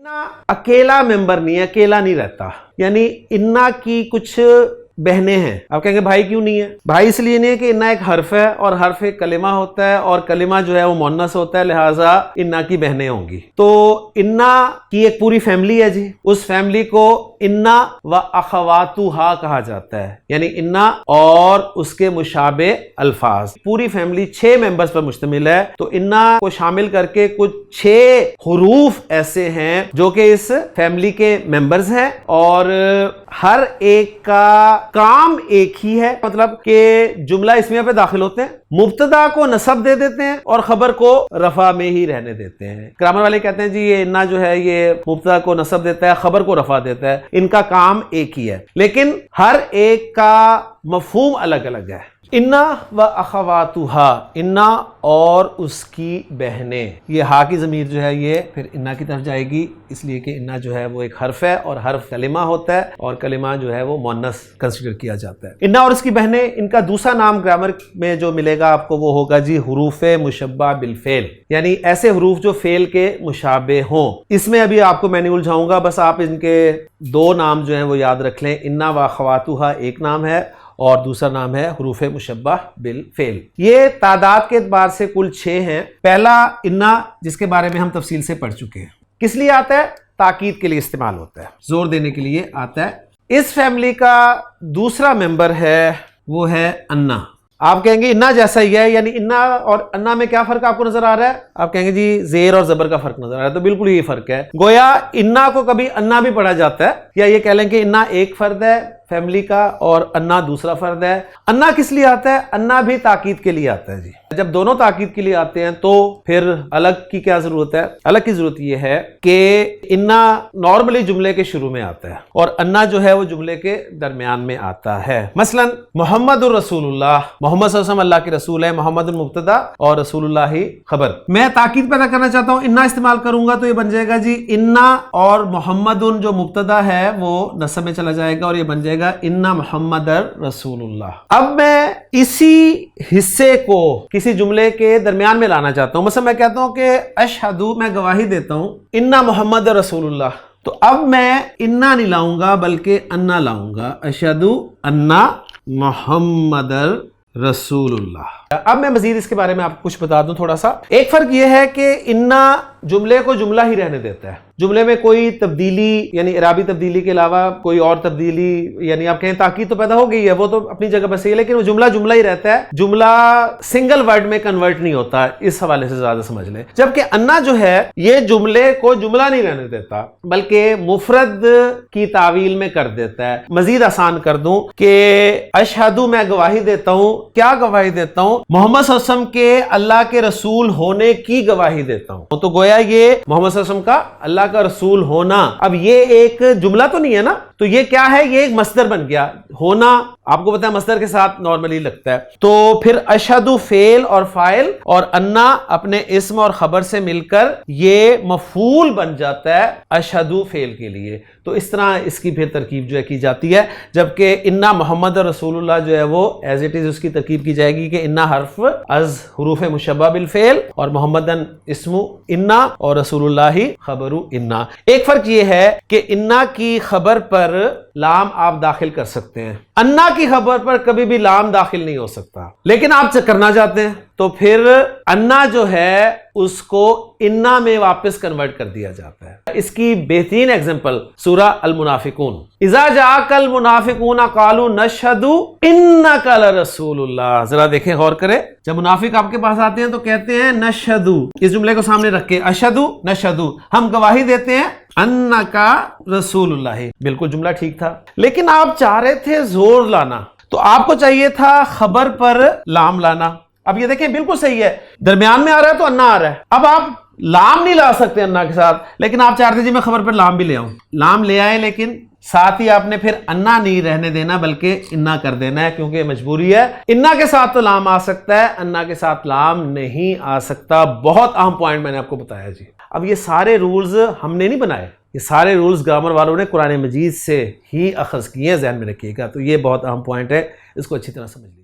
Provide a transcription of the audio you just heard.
इन्ना अकेला मेंबर नहीं है, अकेला नहीं रहता। यानी इन्ना की कुछ बहनें हैं। आप कहेंगे भाई क्यों नहीं है? भाई इसलिए नहीं है कि इन्ना एक हर्फ है और हर्फ एक कलिमा होता है और कलिमा जो है वो मुन्नस होता है, लिहाजा इन्ना की बहनें होंगी। तो इन्ना की एक पूरी फैमिली है जी, उस फैमिली को इन्ना व अखवातुहा कहा जाता है, यानी इन्ना और उसके मुशाबे अल्फाज। पूरी फैमिली 6 मेंबर्स पर मुश्तमिल है, तो इन्ना को शामिल करके कुछ 6 हुरूफ ऐसे हैं जो कि इस फैमिली के मेंबर्स हैं और हर एक का काम एक ही है। मतलब कि जुमला इस्मिया पे दाखिल होते हैं, मुब्तदा को नसब दे देते हैं और खबर को रफा में ही रहने देते हैं। ग्रामर वाले कहते हैं जी ये इन्ना जो है ये मुब्तदा को नसब देता है, खबर को रफा देता है, इनका काम एक ही है, लेकिन हर एक का मफहूम अलग अलग है। इन्ना व अखवातुहा, इन्ना और उसकी बहनें। ये हा की ज़मीर जो है ये फिर इन्ना की तरफ जाएगी, इसलिए कि इन्ना जो है वो एक हर्फ है और हर्फ कलिमा होता है और कलिमा जो है वो मुन्नस कंसीडर किया जाता है। इन्ना और उसकी बहनें, इनका दूसरा नाम ग्रामर में जो मिलेगा आपको वो होगा जी हुरूफे मुशब्बा बिल फेल, यानी ऐसे हुरूफ जो फेल के मुशाबे हों। इसमें अभी आपको मैं नहीं उलझाऊंगा, बस आप इनके 2 नाम जो हैं वो याद रख लें। इन्ना व अखवातुहा एक नाम है और दूसरा नाम है हुरूफ मुशब्बा बिल फेल। ये तादाद के एतबार से कुल 6 हैं। पहला इन्ना जिसके बारे में हम तफसील से पढ़ चुके हैं, किस लिए आता है? ताकीद के लिए इस्तेमाल होता है, जोर देने के लिए आता है। इस फैमिली का दूसरा मेंबर है वो है अन्ना। आप कहेंगे इन्ना जैसा ही है, यानी इन्ना और अन्ना में क्या फर्क आपको नजर आ रहा है? आप कहेंगे जी जेर और जबर का फर्क नजर आ रहा है, तो बिल्कुल ये फर्क है। गोया इन्ना को कभी अन्ना भी पढ़ा जाता है, या ये कह लें कि इन्ना एक फर्द है फैमिली का और अन्ना दूसरा फर्द है। अन्ना किस लिए आता है? अन्ना भी ताकीद के लिए आता है जी। जब दोनों ताकीद के लिए आते हैं तो फिर अलग की क्या जरूरत है? अलग की जरूरत यह है कि इन्ना नॉर्मली जुमले के शुरू में आता है और अन्ना जो है वो जुमले के दरमियान में आता है। मसलन मोहम्मदुर रसूलुल्लाह, मोहम्मद सल्लल्लाहु अलैहि वसल्लम अल्लाह के रसूल है, मोहम्मदुल मुब्तदा और रसूलुल्लाह ही खबर। मैं ताकीद पैदा करना चाहता हूं, इन्ना इस्तेमाल करूंगा तो ये बन जाएगा जी इन्ना और मोहम्मदुन जो मुब्तदा है वो नस्ब में चला जाएगा और ये बन जाएगा इन्ना मुहम्मदर रसूलुल्लाह। अब मैं इसी हिस्से को किसी जुमले के दरमियान में लाना चाहता हूं। मतलब मैं कहता हूं कि अशहदु, मैं गवाही देता हूं इन्ना मुहम्मदर रसूलुल्लाह, तो अब मैं इन्ना नहीं लाऊंगा बल्कि अन्ना लाऊंगा, अशहदु अन्ना मुहम्मदर रसूलुल्लाह। अब मैं मजीद इसके बारे में आपको कुछ बता दूं थोड़ा सा। एक फर्क यह है कि इन्ना जुमले को जुमला ही रहने देता है, जुमले में कोई तब्दीली यानी इराबी तब्दीली के अलावा कोई और तब्दीली, यानी आप कहें ताकीद तो पैदा हो गई है, वो तो अपनी जगह पर सही है, लेकिन वो जुमला जुमला ही रहता है, जुमला सिंगल वर्ड में कन्वर्ट नहीं होता। इस हवाले से ज्यादा समझ लें। जबकि अन्ना जो है ये जुमले को जुमला नहीं रहने देता बल्कि मुफरद की तावील में कर देता है। मजीद आसान कर दूं कि अशहदु, मैं गवाही देता हूं, क्या गवाही देता हूं? मोहम्मद सल्लल्लाहु अलैहि वसल्लम के अल्लाह के रसूल होने की गवाही देता हूं। तो गोया ये मोहम्मद सल्लल्लाहु अलैहि वसल्लम का अल्लाह का रसूल होना, अब ये एक जुमला तो नहीं है ना, तो ये क्या है? ये एक मस्दर बन गया। होना आपको पता है मस्दर के साथ नॉर्मली लगता है, तो फिर अशहदु फेल और फाइल और अन्ना अपने इस्म और खबर से मिलकर ये मफूल बन जाता है अशहदु फेल के लिए। तो इस तरह इसकी फिर तरकीब जो है की जाती है। जबकि इन्ना मोहम्मद रसूलुल्लाह जो है वो एज इट इज उसकी तरकीब की जाएगी कि इन्ना हर्फ अज हुरूफ मुशब्बा बिल फेल और मोहम्मदन इस्मु इन्ना और रसूलुल्लाह ही खबरु इन्ना। एक फर्क ये है कि इन्ना की खबर पर लाम आप दाखिल कर सकते हैं, अन्ना की खबर पर कभी भी लाम दाखिल नहीं हो सकता। लेकिन आप करना चाहते हैं तो फिर अन्ना जो है उसको इन्ना में वापस कन्वर्ट कर दिया जाता है। इसकी बेहतरीन एग्जांपल सूरा अल मुनाफिकून, इज़ा जाअकल मुनाफिकून क़ालू नशहदु इन्नका लरसूलुल्लाह। जरा देखें, गौर करें, जब मुनाफिक आपके पास आते हैं तो कहते हैं नशहदु, इस जुमले को सामने रख के अशहदु नशहदु, हम गवाही देते हैं अन्नका रसूलुल्लाह। बिल्कुल जुमला ठीक था, लेकिन आप चाह रहे थे जोर लाना, तो आपको चाहिए था खबर पर लाम लाना। अब ये देखें बिल्कुल सही है, दरमियान में आ रहा है तो अन्ना आ रहा है। अब आप लाम नहीं ला सकते अन्ना के साथ, लेकिन आप चाहते जी मैं खबर पर लाम भी ले आऊं, लाम ले आए, लेकिन साथ ही आपने फिर अन्ना नहीं रहने देना बल्कि इन्ना कर देना है, क्योंकि मजबूरी है। इन्ना के साथ तो लाम आ सकता है, अन्ना के साथ लाम नहीं आ सकता। बहुत अहम पॉइंट मैंने आपको बताया जी। अब ये सारे रूल्स हमने नहीं बनाए, ये सारे रूल्स ग्रामर वालों ने कुरान मजीद से ही अखज़ किए हैं, ज़हन में रखिएगा। तो ये बहुत अहम पॉइंट है, इसको अच्छी तरह समझ लीजिए।